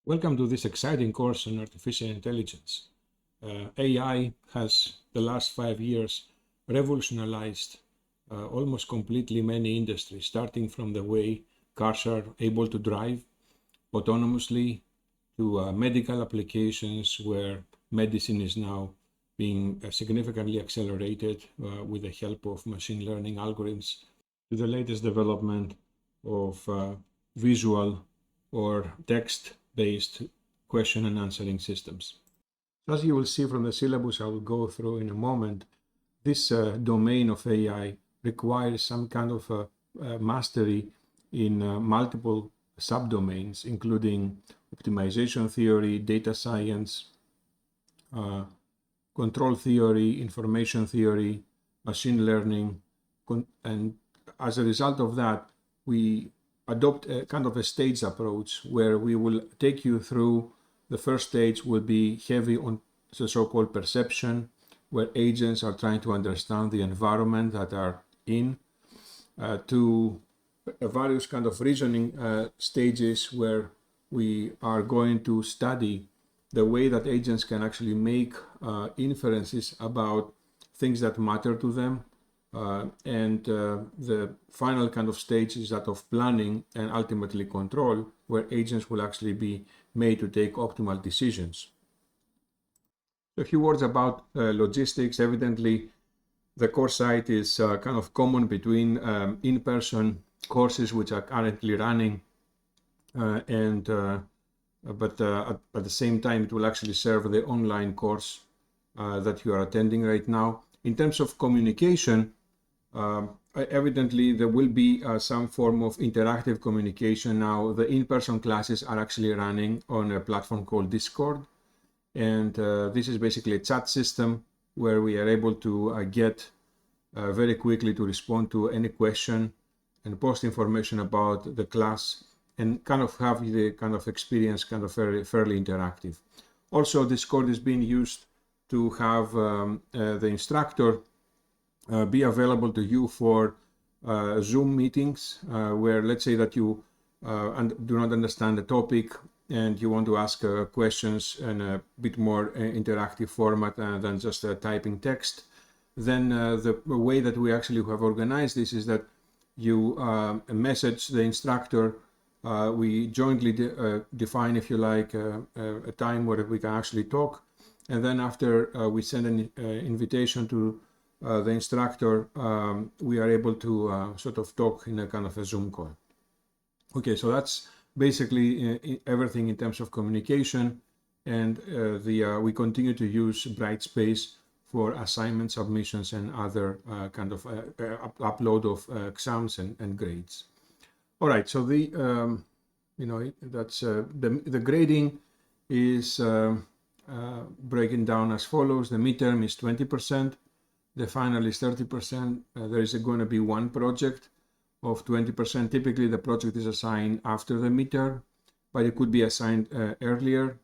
Welcome to this exciting course on artificial intelligence. AI has, the last 5 years, revolutionized almost completely many industries, starting from the way cars are able to drive autonomously to medical applications where medicine is now being significantly accelerated with the help of machine learning algorithms, to the latest development of visual or text-based question and answering systems. As you will see from the syllabus I will go through in a moment, this domain of AI requires some kind of mastery in multiple subdomains, including optimization theory, data science, control theory, information theory, machine learning, and as a result of that, we adopt a kind of a stage approach where we will take you through. The first stage will be heavy on the so-called perception, where agents are trying to understand the environment that are in, to various kind of reasoning stages where we are going to study the way that agents can actually make inferences about things that matter to them. And the final kind of stage is that of planning and ultimately control, where agents will actually be made to take optimal decisions. A few words about logistics. Evidently, the course site is kind of common between in-person courses which are currently running, but at the same time, it will actually serve the online course that you are attending right now. In terms of communication, evidently there will be some form of interactive communication now. The in-person classes are actually running on a platform called Discord, and this is basically a chat system where we are able to get very quickly to respond to any question and post information about the class and kind of have the kind of experience kind of fairly interactive. Also, Discord is being used to have the instructor be available to you for Zoom meetings where, let's say that you do not understand the topic and you want to ask questions in a bit more interactive format than just typing text. Then the way that we actually have organized this is that you message the instructor. We jointly define, if you like, a time where we can actually talk. And then after we send an invitation to the instructor, we are able to sort of talk in a kind of a Zoom call. Okay, so that's basically everything in terms of communication, and we continue to use Brightspace for assignment submissions and other kind of upload of exams and grades. All right, so the grading is breaking down as follows. The midterm is 20%. The final is 30%. There is going to be one project of 20%. Typically, the project is assigned after the midterm, but it could be assigned earlier.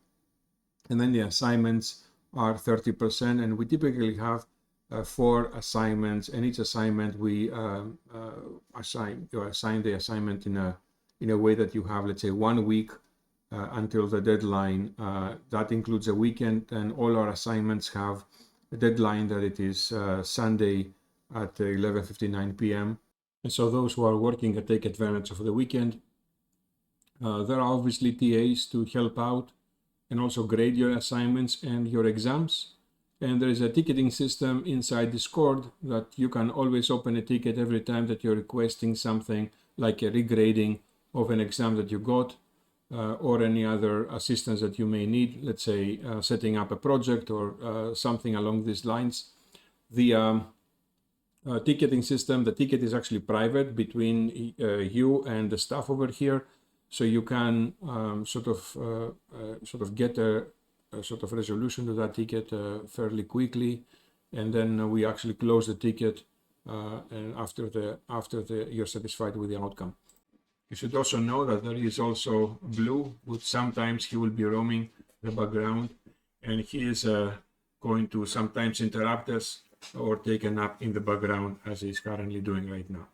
And then the assignments are 30%. And we typically have 4 assignments. And each assignment we assign the assignment in a way that you have, let's say, 1 week until the deadline. That includes a weekend, and all our assignments have a deadline that it is Sunday at 11:59 p.m. And so those who are working can take advantage of the weekend. There are obviously TAs to help out and also grade your assignments and your exams. And there is a ticketing system inside Discord that you can always open a ticket every time that you're requesting something like a regrading of an exam that you got, or any other assistance that you may need, let's say setting up a project or something along these lines. The ticketing system, the ticket is actually private between you and the staff over here, so you can sort of get a sort of resolution to that ticket fairly quickly, and then we actually close the ticket and after you're satisfied with the outcome. You should also know that there is also Blue, which sometimes he will be roaming the background, and he is going to sometimes interrupt us or take a nap in the background, as he's currently doing right now.